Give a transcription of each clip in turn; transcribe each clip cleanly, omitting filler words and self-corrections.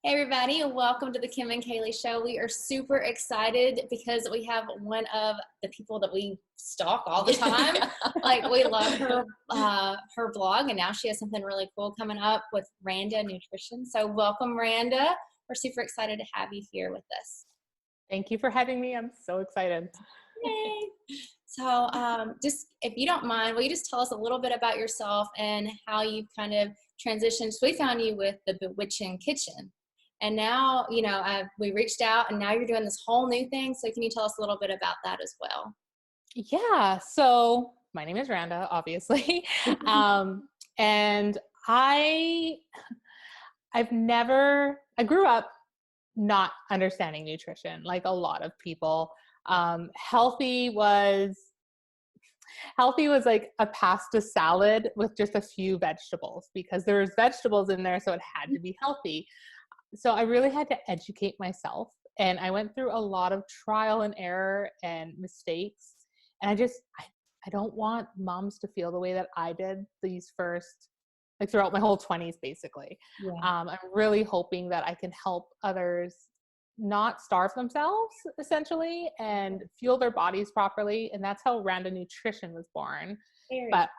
Hey everybody, and welcome to the Kim and Kalee show. We are super excited because we have one of the people that we stalk all the time. Like, we love her blog, and now she has something really cool coming up with Randa Nutrition. So welcome, Randa. We're super excited to have you here with us. Thank you for having me. I'm so excited. Yay. So just, if you don't mind, will you just tell us a little bit about yourself and how you've kind of transitioned? So we found you with the Bewitching Kitchen. And now, we reached out and now you're doing this whole new thing. So can you tell us a little bit about that as well? Yeah. So my name is Randa, obviously. And I grew up not understanding nutrition like a lot of people. Healthy was like a pasta salad with just a few vegetables because there's vegetables in there. So it had to be healthy. So I really had to educate myself, and I went through a lot of trial and error and mistakes. And I don't want moms to feel the way that I did these first, like throughout my whole 20s, basically. Yeah. I'm really hoping that I can help others not starve themselves, essentially, and fuel their bodies properly. And that's how Randa Nutrition was born. But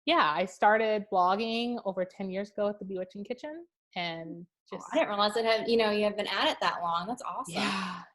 yeah, I started blogging over 10 years ago at the Bewitching Kitchen, and I didn't realize that you have been at it that long. That's awesome.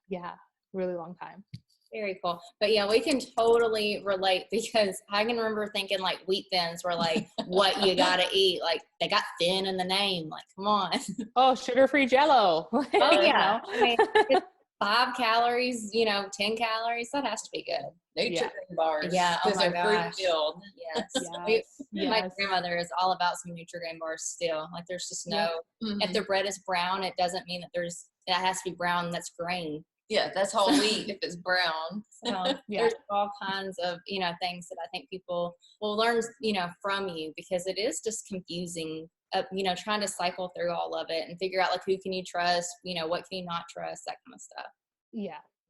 Yeah, really long time. Very cool. But yeah, we can totally relate because I can remember thinking like wheat thins were like what you gotta eat. Like they got thin in the name. Like, come on. Oh, sugar-free Jell-O. Oh yeah. I mean, it's 5 calories, 10 calories. That has to be good. Nutrigrain bars. Yeah. Oh my gosh. Fruit filled. Yes. My grandmother is all about some Nutrigrain bars still. Like there's just no, if the bread is brown, it doesn't mean that it has to be brown. That's grain. Yeah, that's whole wheat if it's brown. So there's all kinds of, things that I think people will learn, from you, because it is just confusing, trying to cycle through all of it and figure out like who can you trust, what can you not trust, that kind of stuff.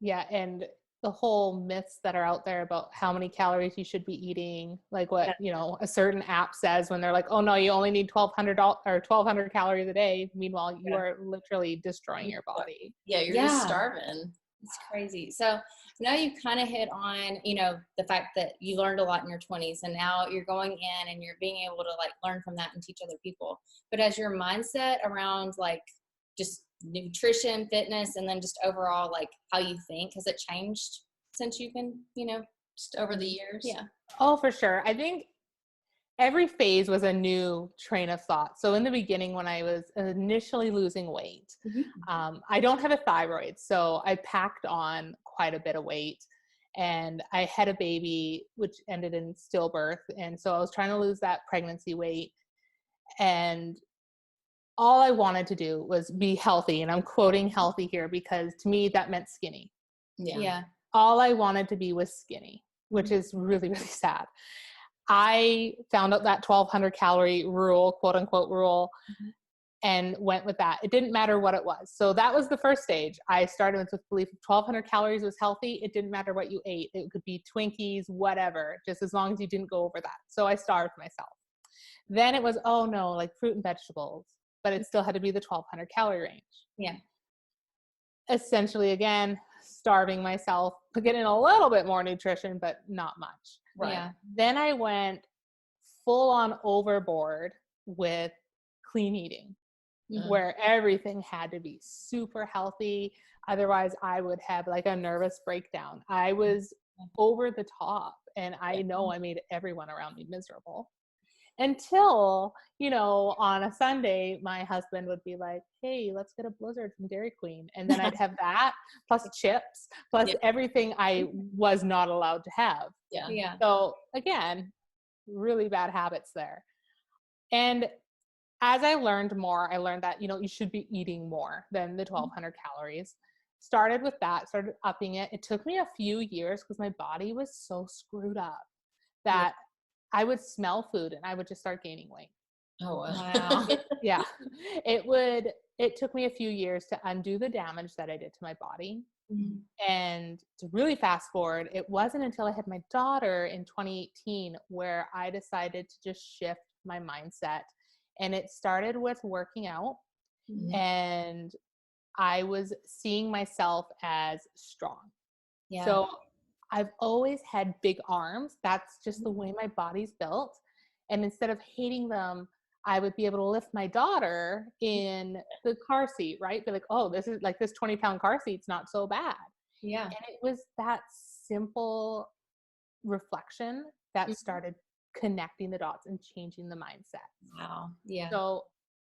Yeah. And the whole myths that are out there about how many calories you should be eating, like what, a certain app says when they're like, oh no, you only need 1,200 calories a day. Meanwhile, you are literally destroying your body. Yeah, you're just starving. It's crazy. So now you kind of hit on, the fact that you learned a lot in your 20s, and now you're going in and you're being able to like learn from that and teach other people. But as your mindset around like just nutrition, fitness, and then just overall like how you think, has it changed since you've been, just over the years? Yeah. Oh, for sure. I think every phase was a new train of thought. So in the beginning, when I was initially losing weight, I don't have a thyroid, so I packed on quite a bit of weight, and I had a baby which ended in stillbirth. And so I was trying to lose that pregnancy weight, and all I wanted to do was be healthy. And I'm quoting healthy here because to me that meant skinny. Yeah. All I wanted to be was skinny, which is really, really sad. I found out that 1,200 calorie rule, quote unquote rule, and went with that. It didn't matter what it was. So that was the first stage. I started with the belief 1,200 calories was healthy. It didn't matter what you ate. It could be Twinkies, whatever, just as long as you didn't go over that. So I starved myself. Then it was, oh no, like fruit and vegetables, but it still had to be the 1,200 calorie range. Yeah. Essentially, again, starving myself, getting a little bit more nutrition, but not much. Right. Yeah. Then I went full on overboard with clean eating, where everything had to be super healthy. Otherwise, I would have like a nervous breakdown. I was over the top, and I know I made everyone around me miserable. Until, on a Sunday, my husband would be like, hey, let's get a Blizzard from Dairy Queen. And then I'd have that plus chips, plus everything I was not allowed to have. Yeah. So again, really bad habits there. And as I learned more, I learned that, you should be eating more than the 1,200 calories. Started with that, started upping it. It took me a few years because my body was so screwed up that I would smell food and I would just start gaining weight. Oh, wow. Yeah. It took me a few years to undo the damage that I did to my body. And to really fast forward, it wasn't until I had my daughter in 2018 where I decided to just shift my mindset. And it started with working out. and I was seeing myself as strong. Yeah. So I've always had big arms. That's just the way my body's built. And instead of hating them, I would be able to lift my daughter in the car seat, right? Be like, oh, this is like this 20-pound car seat's not so bad. Yeah. And it was that simple reflection that started connecting the dots and changing the mindset. Wow. Yeah. So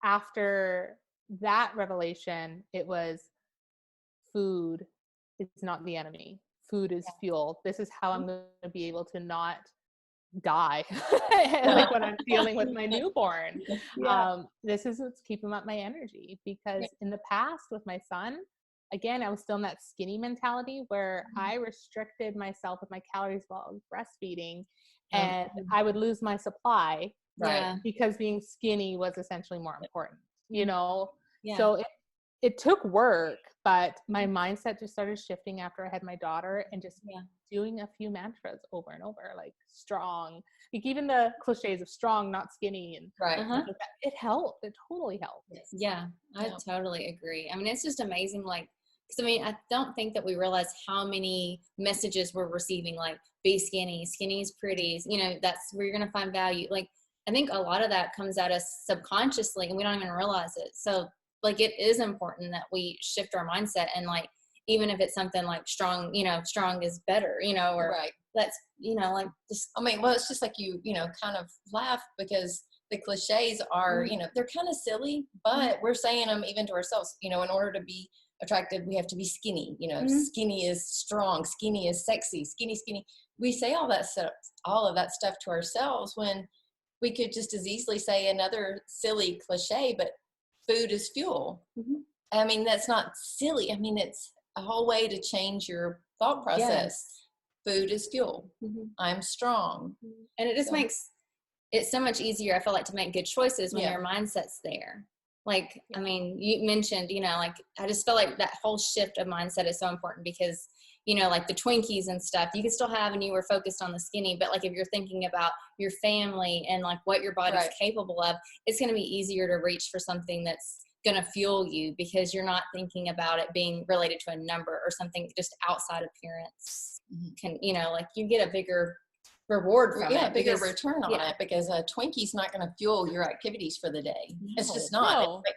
after that revelation, it was food is not the enemy. Food is fuel. This is how I'm going to be able to not die like when I'm dealing with my newborn. This is what's keeping up my energy, because in the past with my son, again, I was still in that skinny mentality where I restricted myself with my calories while I was breastfeeding, and I would lose my supply because being skinny was essentially more important, you know? So it took work, but my mindset just started shifting after I had my daughter, and just doing a few mantras over and over, like strong, like even the cliches of strong, not skinny, and it helped. It totally helped. Yeah, I totally agree. I mean, it's just amazing. Like, because I mean, I don't think that we realize how many messages we're receiving, like be skinny, skinny is pretty, you know, that's where you're going to find value. Like, I think a lot of that comes at us subconsciously and we don't even realize it. So like, it is important that we shift our mindset, and like, even if it's something like strong, you know, strong is better, you know, or that's, you know, like just, I mean, well, it's just like you know, kind of laugh because the cliches are, you know, they're kind of silly, but we're saying them even to ourselves, you know, in order to be attractive, we have to be skinny, you know, skinny is strong, skinny is sexy, skinny. We say all that stuff, all of that stuff to ourselves, when we could just as easily say another silly cliche, but food is fuel. I mean, that's not silly. I mean, it's a whole way to change your thought process. Food is fuel. I'm strong. And it just makes it so much easier, I feel like, to make good choices when your mindset's there. Like, I mean, you mentioned, you know, like, I just feel like that whole shift of mindset is so important, because, you know, like the Twinkies and stuff, you could still have, and you were focused on the skinny, but like, if you're thinking about your family and like what your body's capable of, it's going to be easier to reach for something that's going to fuel you, because you're not thinking about it being related to a number or something just outside appearance. Can, you know, like, you get a bigger reward from it. Bigger return on it, because a Twinkie's not going to fuel your activities for the day. It's just not. It's like,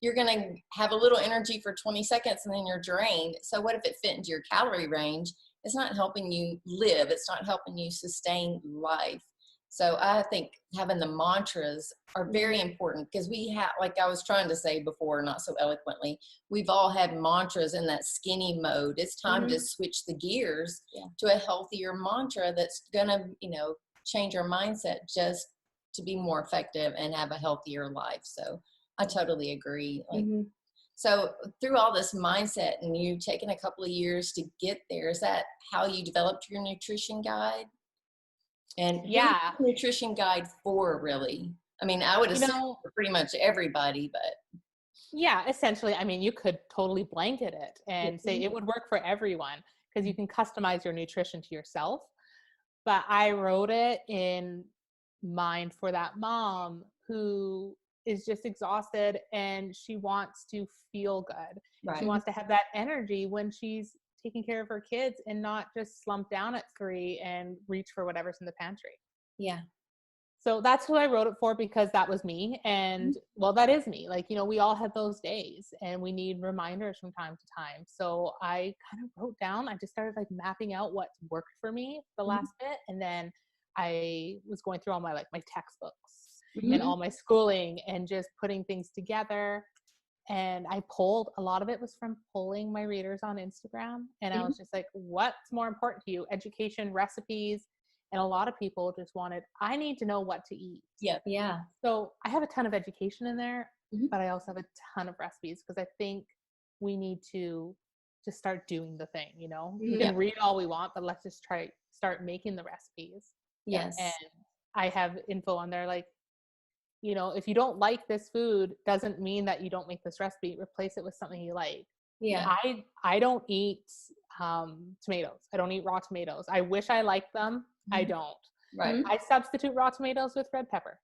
you're going to have a little energy for 20 seconds and then you're drained. So what if it fit into your calorie range? It's not helping you live. It's not helping you sustain life. So I think having the mantras are very important, because we have, like I was trying to say before, not so eloquently, we've all had mantras in that skinny mode. It's time to switch the gears to a healthier mantra that's going to, you know, change our mindset just to be more effective and have a healthier life. So I totally agree. Like, so through all this mindset, and you've taken a couple of years to get there, is that how you developed your nutrition guide? And nutrition guide for, really? I mean, I would assume for pretty much everybody, but essentially, I mean, you could totally blanket it and say it would work for everyone, because you can customize your nutrition to yourself. But I wrote it in mind for that mom who is just exhausted and she wants to feel good. She wants to have that energy when she's taking care of her kids, and not just slump down at 3 and reach for whatever's in the pantry. So that's who I wrote it for, because that was me. And well, that is me. Like, you know, we all have those days and we need reminders from time to time. So I kind of wrote down, I just started like mapping out what worked for me the last bit. And then I was going through all my, like my textbooks and all my schooling and just putting things together. And I polled, a lot of it was from polling my readers on Instagram. And I was just like, what's more important to you? Education, recipes. And a lot of people just wanted, I need to know what to eat. So I have a ton of education in there, but I also have a ton of recipes, because I think we need to just start doing the thing, you know? We can read all we want, but let's just start making the recipes. And I have info on there, like, you know, if you don't like this food, doesn't mean that you don't make this recipe. Replace it with something you like. I don't eat tomatoes. I don't eat raw tomatoes. I wish I liked them. I don't. I substitute raw tomatoes with red pepper.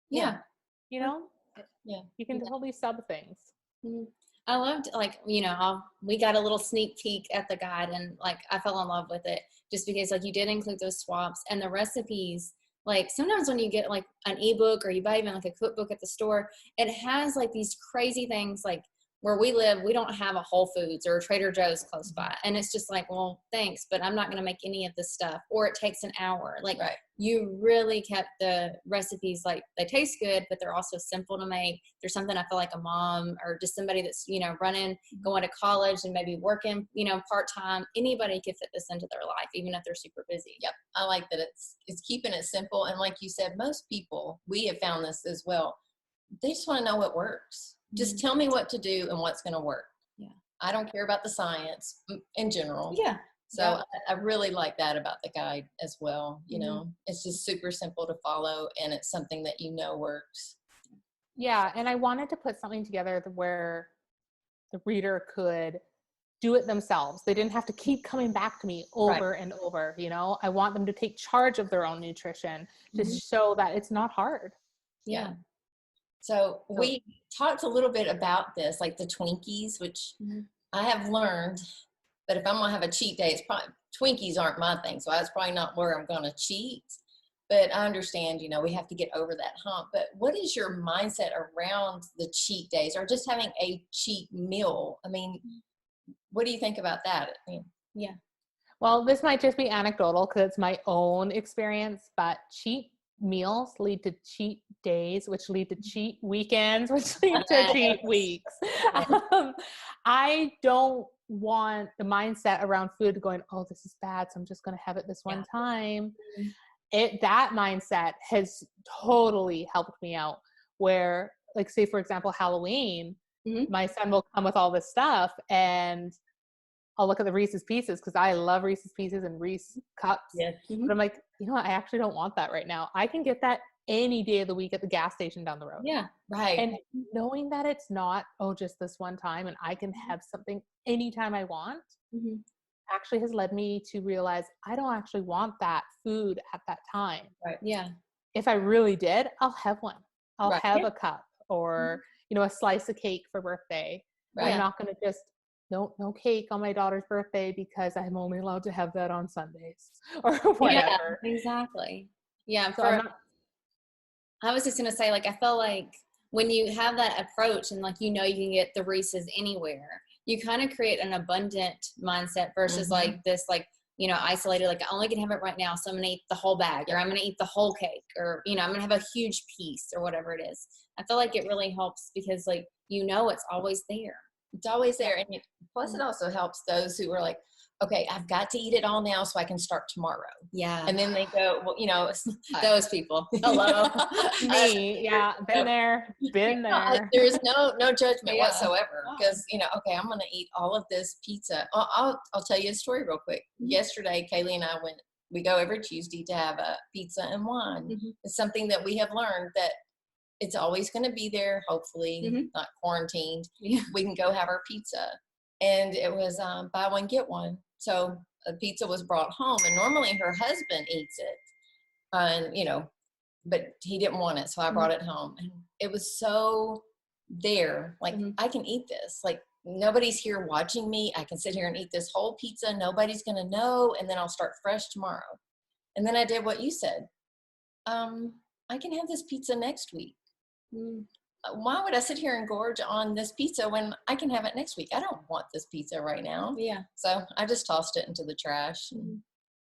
You know? You can totally sub things. Mhm. I loved, like, we got a little sneak peek at the guide, and like I fell in love with it just because like you did include those swaps and the recipes. Like sometimes when you get like an ebook or you buy even like a cookbook at the store, it has like these crazy things. Like where we live, we don't have a Whole Foods or a Trader Joe's close by, and it's just like, well, thanks, but I'm not going to make any of this stuff, or it takes an hour. Like Right. you really kept the recipes, like they taste good, but they're also simple to make. There's something I feel like a mom or just somebody that's, running, going to college and maybe working, part-time, anybody could fit this into their life, even if they're super busy. Yep. I like that it's keeping it simple. And like you said, most people, we have found this as well. They just want to know what works. Just tell me what to do and what's going to work. Yeah. I don't care about the science in general. Yeah. So I really like that about the guide as well. It's just super simple to follow, and it's something that works. Yeah. And I wanted to put something together where the reader could do it themselves. They didn't have to keep coming back to me over and over. I want them to take charge of their own nutrition to show that it's not hard. Yeah. So we talked a little bit about this, like the Twinkies, which I have learned that if I'm going to have a cheat day, it's probably Twinkies aren't my thing. So that's probably not where I'm going to cheat. But I understand, we have to get over that hump. But what is your mindset around the cheat days or just having a cheat meal? I mean, what do you think about that? Yeah. Well, this might just be anecdotal because it's my own experience, but cheat meals lead to cheat days, which lead to cheat weekends, which lead to cheat weeks. I don't want the mindset around food going, oh, this is bad, so I'm just going to have it this one time. That mindset has totally helped me out where, like, say, for example, Halloween, my son will come with all this stuff and I'll look at the Reese's Pieces because I love Reese's Pieces and Reese cups. Yes. But I'm like, I actually don't want that right now. I can get that any day of the week at the gas station down the road. Yeah. Right. And knowing that it's not, just this one time and I can have something anytime I want actually has led me to realize I don't actually want that food at that time. Right. Yeah. If I really did, I'll have one. I'll have a cup or, a slice of cake for birthday. Right. I'm not going to just no cake on my daughter's birthday because I'm only allowed to have that on Sundays or whatever. Yeah, exactly. Yeah. So I was just going to say, like, I feel like when you have that approach and like, you can get the Reese's anywhere, you kind of create an abundant mindset versus like this, like, isolated, like I only can have it right now. So I'm going to eat the whole bag or I'm going to eat the whole cake or, I'm going to have a huge piece or whatever it is. I feel like it really helps because like, it's always there. It's always there. And plus it also helps those who are like, okay, I've got to eat it all now so I can start tomorrow. Yeah. And then they go, well, those people. Hello. Me. Yeah. Been there. There's no judgment whatsoever. Because, okay, I'm going to eat all of this pizza. I'll tell you a story real quick. Yesterday, Kalee and I we go every Tuesday to have a pizza and wine. It's something that we have learned that it's always going to be there, hopefully, not quarantined. Yeah. We can go have our pizza. And it was buy one, get one. So a pizza was brought home. And normally her husband eats it. And, but he didn't want it. So I brought it home. And it was so there. Like, I can eat this. Like, nobody's here watching me. I can sit here and eat this whole pizza. Nobody's going to know. And then I'll start fresh tomorrow. And then I did what you said. I can have this pizza next week. Why would I sit here and gorge on this pizza when I can have it next week? I don't want this pizza right now. Yeah. So I just tossed it into the trash and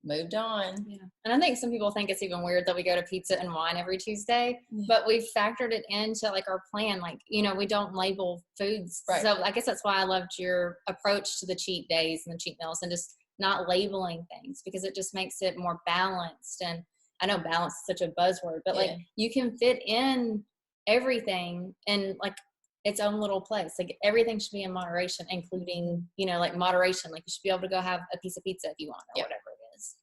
moved on. Yeah. And I think some people think it's even weird that we go to pizza and wine every Tuesday, but we've factored it into like our plan. Like, we don't label foods. Right. So I guess that's why I loved your approach to the cheat days and the cheat meals and just not labeling things because it just makes it more balanced. And I know balance is such a buzzword, but like you can fit in everything in like its own little place. Like everything should be in moderation, including, like moderation. Like you should be able to go have a piece of pizza if you want or whatever it is.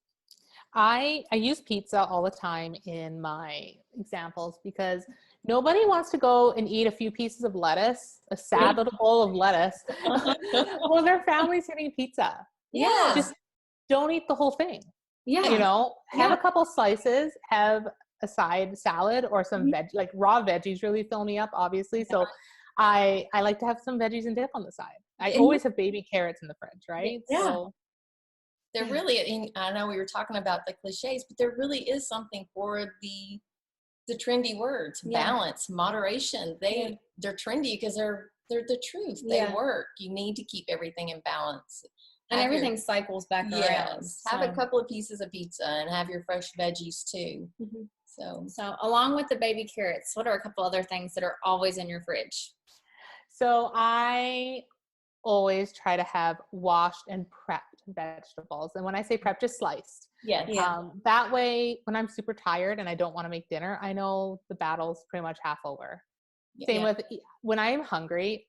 I use pizza all the time in my examples because nobody wants to go and eat a few pieces of lettuce, a salad bowl of lettuce, while their family's eating pizza. Yeah. Just don't eat the whole thing. Yeah. Have a couple slices, have a side salad or some veg, like raw veggies really fill me up, obviously. So I like to have some veggies and dip on the side. I always have baby carrots in the fridge, right? Yeah. So there really, I know we were talking about the cliches, but there really is something for the trendy words, balance, moderation. They're trendy because they're the truth. They work. You need to keep everything in balance. And everything cycles back around. Have a couple of pieces of pizza and have your fresh veggies too. So along with the baby carrots, what are a couple other things that are always in your fridge? So I always try to have washed and prepped vegetables. And when I say prepped, just sliced. That way, when I'm super tired and I don't want to make dinner, I know the battle's pretty much half over. Same with when I am hungry,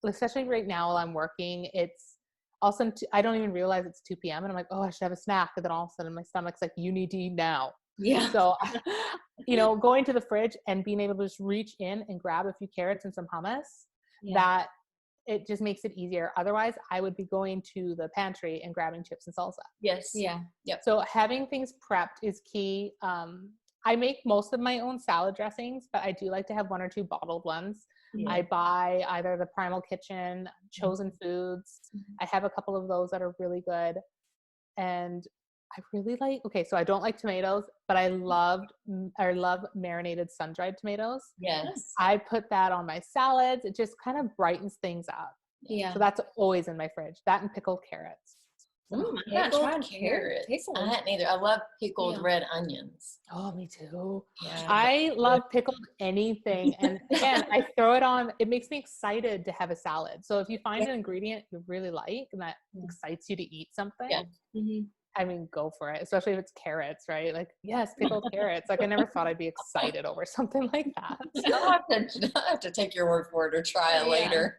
especially right now while I'm working, it's also, I don't even realize it's 2 p.m. and I'm like, oh, I should have a snack. And then all of a sudden my stomach's like, you need to eat now. Yeah. So, going to the fridge and being able to just reach in and grab a few carrots and some hummus, that it just makes it easier. Otherwise, I would be going to the pantry and grabbing chips and salsa. Yes. Yeah. Yep. So having things prepped is key. I make most of my own salad dressings, but I do like to have 1 or 2 bottled ones. I buy either the Primal Kitchen, Chosen Foods. I have a couple of those that are really good. And I really like, so I don't like tomatoes, but I love marinated sun-dried tomatoes. Yes. I put that on my salads. It just kind of brightens things up. Yeah. So that's always in my fridge. That and pickled carrots. Pickled carrots. I hadn't either. I love pickled red onions. Oh, me too. Yeah. I love pickled anything. And again, I throw it on. It makes me excited to have a salad. So if you find an ingredient you really like and that excites you to eat something, I mean, go for it, especially if it's carrots, right? Like, yes, pickled carrots. Like, I never thought I'd be excited over something like that. I'll have to take your word for it or try it later.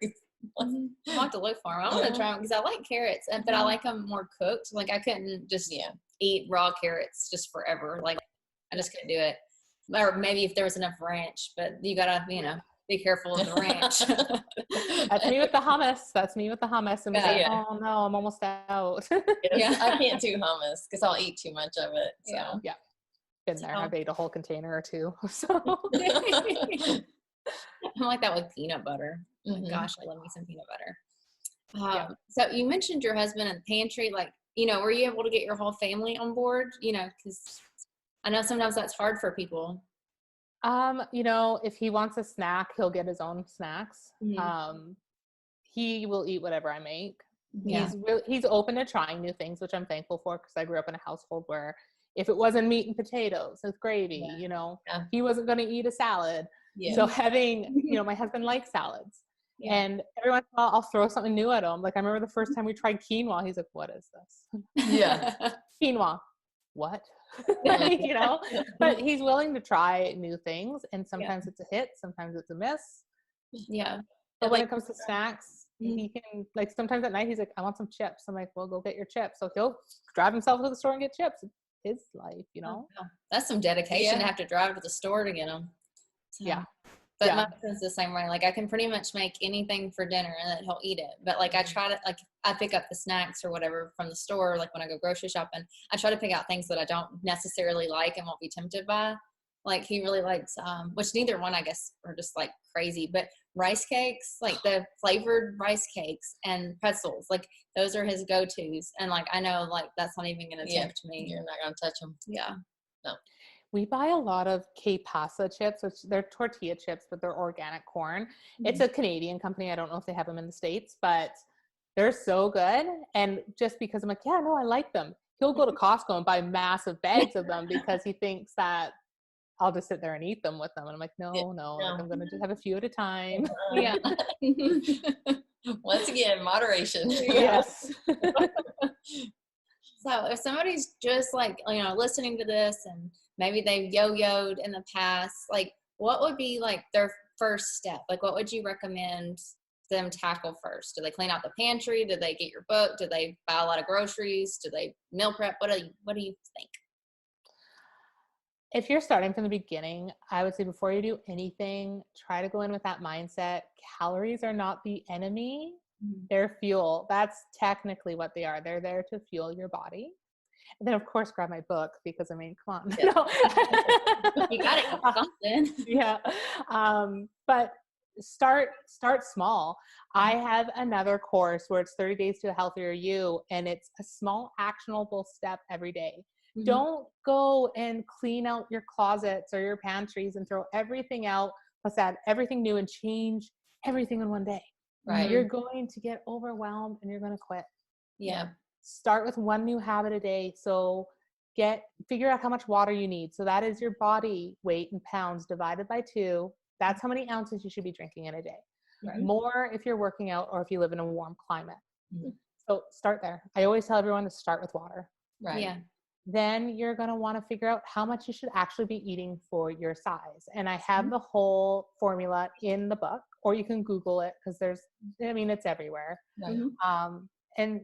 I'll have to look for them. I want to try them because I like carrots, but I like them more cooked. Like, I couldn't just eat raw carrots just forever. Like, I just couldn't do it. Or maybe if there was enough ranch, but you gotta, be careful of the ranch. That's me with the hummus. And like, oh no, I'm almost out. I can't do hummus because I'll eat too much of it. So been there. I've ate a whole container or 2. So I'm like that with peanut butter. Gosh, I love me some peanut butter. So you mentioned your husband and the pantry. Like, were you able to get your whole family on board? Because I know sometimes that's hard for people. If he wants a snack, he'll get his own snacks. He will eat whatever I make. He's open to trying new things, which I'm thankful for because I grew up in a household where if it wasn't meat and potatoes with gravy, he wasn't going to eat a salad. So having, my husband likes salads. And every once in a while I'll throw something new at him. Like I remember the first time we tried quinoa, he's like, what is this? Quinoa. What? But he's willing to try new things, and sometimes it's a hit, sometimes it's a miss. But when it comes to snacks, he can, like, sometimes at night he's like, I want some chips. I'm like, well, go get your chips. So he'll drive himself to the store and get chips. It's his life, That's some dedication to have to drive to the store to get them. But my husband's the same way. Like, I can pretty much make anything for dinner and then he'll eat it. But like, I try to, like, I pick up the snacks or whatever from the store. Like when I go grocery shopping, I try to pick out things that I don't necessarily like and won't be tempted by. Like he really likes, which neither one, I guess, are just like crazy, but rice cakes, like the flavored rice cakes and pretzels, like those are his go-tos. And like, I know like that's not even going to tempt me. You're not going to touch them. No. We buy a lot of K-Pasa chips, which they're tortilla chips, but they're organic corn. It's a Canadian company. I don't know if they have them in the States, but they're so good. And just because I'm like, I like them. He'll go to Costco and buy massive bags of them because he thinks that I'll just sit there and eat them with them. And I'm like, no. Like, I'm going to just have a few at a time. Once again, moderation. Yes. So if somebody's just like, listening to this and maybe they've yo-yoed in the past, like what would be like their first step? Like what would you recommend them tackle first? Do they clean out the pantry? Do they get your book? Do they buy a lot of groceries? Do they meal prep? What do you think? If you're starting from the beginning, I would say before you do anything, try to go in with that mindset. Calories are not the enemy. They're fuel. That's technically what they are. They're there to fuel your body. And then, of course, grab my book because, I mean, come on. You got it. Something. But start small. I have another course where it's 30 days to a healthier you, and it's a small actionable step every day. Don't go and clean out your closets or your pantries and throw everything out, plus add everything new and change everything in one day. Right. You're going to get overwhelmed and you're going to quit. Yeah. Start with one new habit a day. So figure out how much water you need. So that is your body weight in pounds divided by 2. That's how many ounces you should be drinking in a day. Right. More if you're working out or if you live in a warm climate. So start there. I always tell everyone to start with water. Right. Yeah. Then you're going to want to figure out how much you should actually be eating for your size. And I have the whole formula in the book, or you can Google it because it's everywhere. Right. And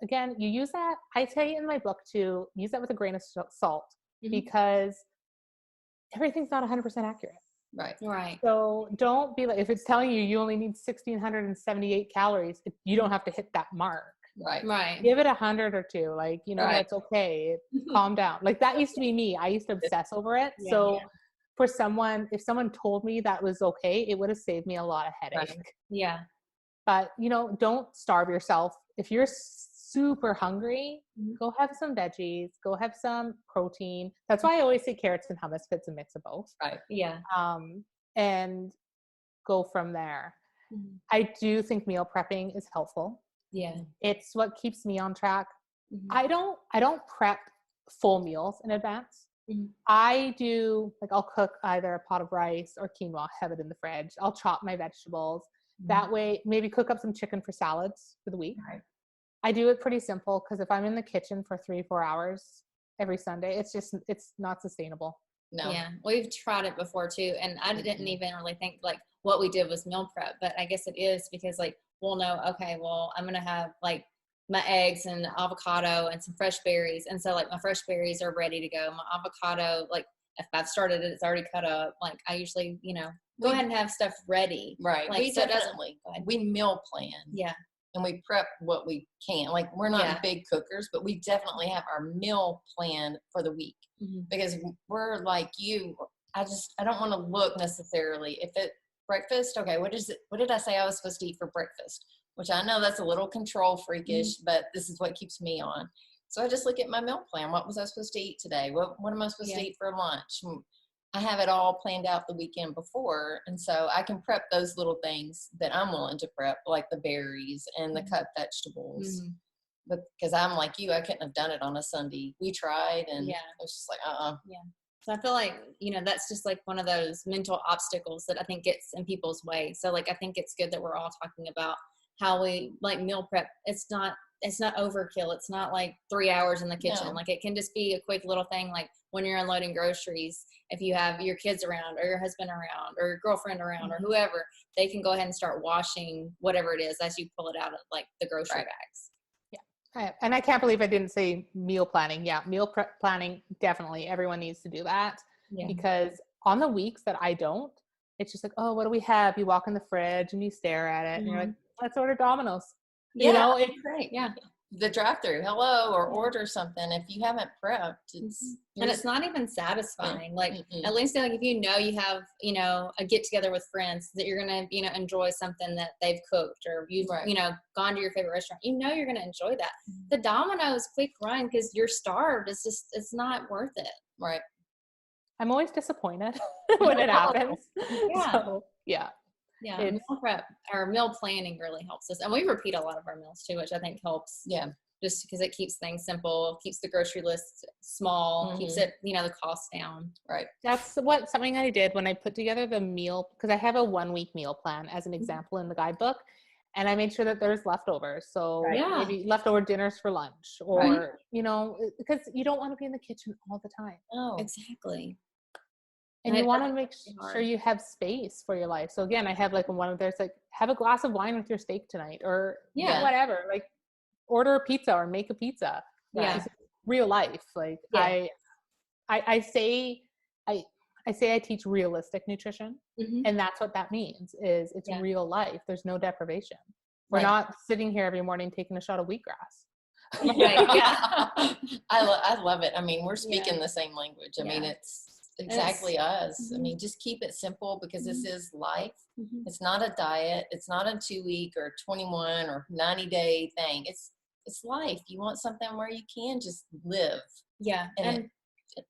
again, you use that. I tell you in my book to use that with a grain of salt because everything's not 100% accurate. Right. Right. So don't be like, if it's telling you only need 1,678 calories, you don't have to hit that mark. Right. Right. Give it 100 or 2. Like, that's okay. Calm down. Like that used to be me. I used to obsess over it. Yeah. So for if someone told me that was okay, it would have saved me a lot of headache. Right. Yeah. But, don't starve yourself. If you're super hungry, go have some veggies, go have some protein. That's why I always say carrots and hummus, if it's a mix of both. Right. Yeah. And go from there. I do think meal prepping is helpful. Yeah. It's what keeps me on track. I don't prep full meals in advance. I do, like, I'll cook either a pot of rice or quinoa, have it in the fridge. I'll chop my vegetables. That way, maybe cook up some chicken for salads for the week. Right. I do it pretty simple because if I'm in the kitchen for 3-4 hours every Sunday, it's not sustainable. No. Yeah. We've tried it before too. And I didn't even really think like what we did was meal prep, but I guess it is because like, we'll know, okay, well, I'm going to have like my eggs and avocado and some fresh berries. And so like my fresh berries are ready to go. My avocado, like if I've started it, it's already cut up. Like I usually, go ahead and have stuff ready. Right. Like, We so we meal plan. Yeah. And we prep what we can. Like we're not big cookers, but we definitely have our meal plan for the week because we're like you. I don't want to look necessarily if it breakfast. Okay. What did I say I was supposed to eat for breakfast? Which I know that's a little control freakish, but this is what keeps me on. So I just look at my meal plan. What was I supposed to eat today? What am I supposed to eat for lunch? I have it all planned out the weekend before. And so I can prep those little things that I'm willing to prep, like the berries and the cut vegetables. But because I'm like you, I couldn't have done it on a Sunday. We tried and it was just like, Yeah. So I feel like, that's just like one of those mental obstacles that I think gets in people's way. So like, I think it's good that we're all talking about how we like meal prep. It's not overkill. It's not like 3 hours in the kitchen. No. Like it can just be a quick little thing. Like when you're unloading groceries, if you have your kids around or your husband around or your girlfriend around or whoever, they can go ahead and start washing whatever it is as you pull it out of like the grocery bags. Yeah. And I can't believe I didn't say meal planning. Yeah. Meal planning. Definitely. Everyone needs to do that because on the weeks that I don't, it's just like, oh, what do we have? You walk in the fridge and you stare at it and you're like, let's order Domino's. It's great. Yeah. The drive-through, hello, or order something. If you haven't prepped, it's not even satisfying. Like at least like if you have, a get together with friends that you're going to, enjoy something that they've cooked or you've, gone to your favorite restaurant, you're going to enjoy that. The Domino's quick run because you're starved. It's not worth it. Right. I'm always disappointed when it happens. Yeah. So, yeah. Yeah, meal prep or meal planning really helps us. And we repeat a lot of our meals too, which I think helps. Yeah. Just because it keeps things simple, keeps the grocery list small, keeps it, the cost down. Right. That's something I did when I put together the meal, because I have a 1-week meal plan as an example in the guidebook. And I made sure that there's leftovers. So maybe leftover dinners for lunch or, because you don't want to be in the kitchen all the time. Oh, exactly. And you want to make sure you have space for your life. So again, I have like one of those, like have a glass of wine with your steak tonight or whatever, like order a pizza or make a pizza. It's real life. Like I say I teach realistic nutrition and that's what that means is it's real life. There's no deprivation. We're not sitting here every morning taking a shot of wheatgrass. Right. Yeah. I love it. I mean, we're speaking the same language. I mean, exactly us. I mean, just keep it simple because this is life. It's not a diet. It's not a 2-week or 21 or 90-day thing. It's life. You want something where you can just live. Yeah. And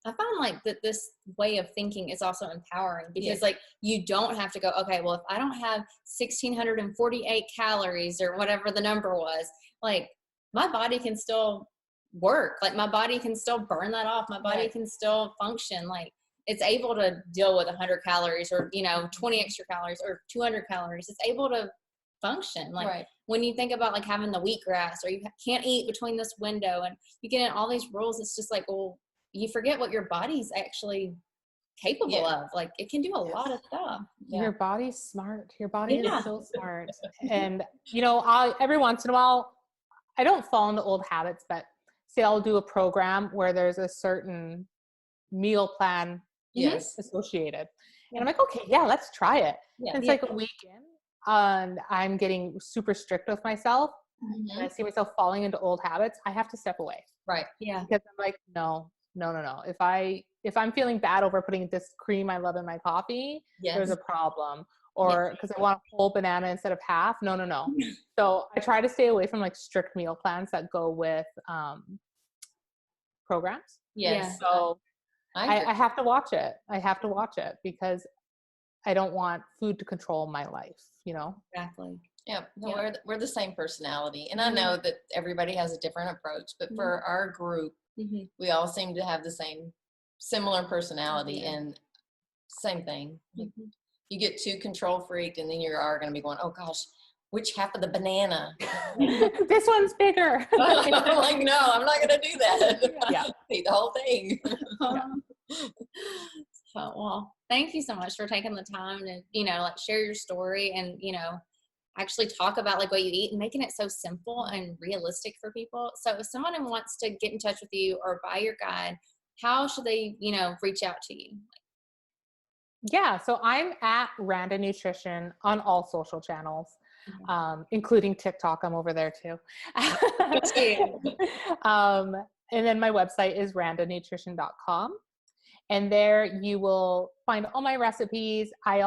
I found like that this way of thinking is also empowering because like you don't have to go, okay, well, if I don't have 1,648 calories or whatever the number was, like my body can still work. Like my body can still burn that off. My body can still function. Like it's able to deal with 100 calories or, 20 extra calories or 200 calories. It's able to function. Like when you think about like having the wheatgrass or you can't eat between this window and you get in all these rules, it's just like, well, you forget what your body's actually capable of. Like it can do a lot of stuff. Your body's smart. Your body is so smart. And I every once in a while, I don't fall into old habits, but say I'll do a program where there's a certain meal plan associated. And I'm like, okay, let's try it. And it's like a week in and I'm getting super strict with myself and I see myself falling into old habits. I have to step away. Right. Yeah. Because I'm like, no. If I'm feeling bad over putting this cream I love in my coffee, there's a problem. Or because I want a whole banana instead of half. No. So I try to stay away from like strict meal plans that go with programs. Yes. So I have to watch it. I have to watch it because I don't want food to control my life, Exactly. Yeah. No, we're the same personality. And I know that everybody has a different approach, but for our group, we all seem to have the similar personality and same thing. You get too control freaked and then you are going to be going, oh gosh, which half of the banana? This one's bigger. I'm like, no, I'm not going to do that. Eat the whole thing. So, well, thank you so much for taking the time to, like share your story and, actually talk about like what you eat and making it so simple and realistic for people. So if someone wants to get in touch with you or buy your guide, how should they, reach out to you? Yeah. So I'm at Randa Nutrition on all social channels, including TikTok. I'm over there too. And then my website is randanutrition.com. And there you will find all my recipes. I'm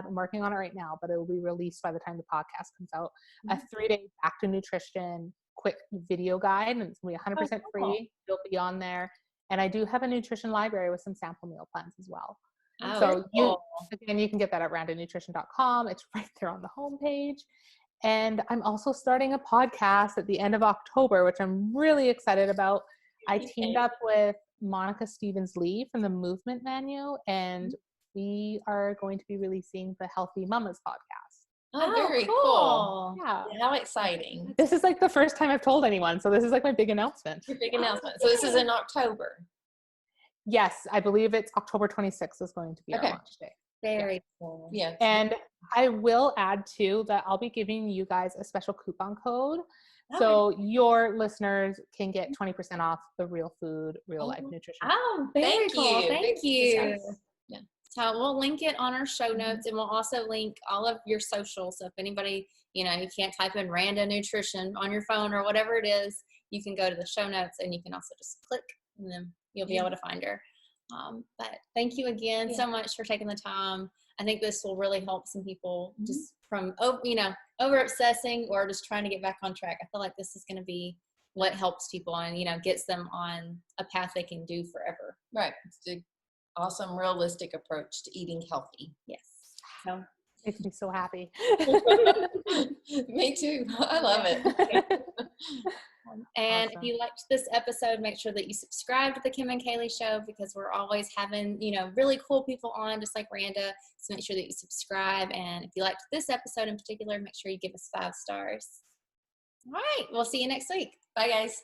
working on it right now, but it will be released by the time the podcast comes out. A 3-day back to nutrition quick video guide, and it's going to be 100% free. It'll be on there. And I do have a nutrition library with some sample meal plans as well. So you can get that at randanutrition.com. It's right there on the homepage. And I'm also starting a podcast at the end of October, which I'm really excited about. I teamed up with Monica Stevens-Lee from the Movement Menu, and we are going to be releasing the Healthy Mamas podcast. Oh, very cool. Yeah. How exciting. This is like the first time I've told anyone, so this is like my big announcement. Your big announcement. So this is in October. Yes, I believe it's October 26th is going to be our launch day. Very cool. Yeah. And I will add too that I'll be giving you guys a special coupon code. So your listeners can get 20% off the Real Food, Real Life Nutrition. Oh, very cool. Thank you. Yeah. So we'll link it on our show notes and we'll also link all of your socials. So if anybody, you can't type in Randa Nutrition on your phone or whatever it is, you can go to the show notes and you can also just click and then you'll be able to find her. But thank you again so much for taking the time. I think this will really help some people just from, over obsessing or just trying to get back on track. I feel like this is going to be what helps people and, gets them on a path they can do forever. Right. It's an awesome, realistic approach to eating healthy. Yes. So makes me so happy. Me too. I love it. And if you liked this episode, make sure that you subscribe to the Kim and Kalee Show because we're always having, really cool people on just like Randa. So make sure that you subscribe. And if you liked this episode in particular, make sure you give us 5 stars. All right. We'll see you next week. Bye, guys.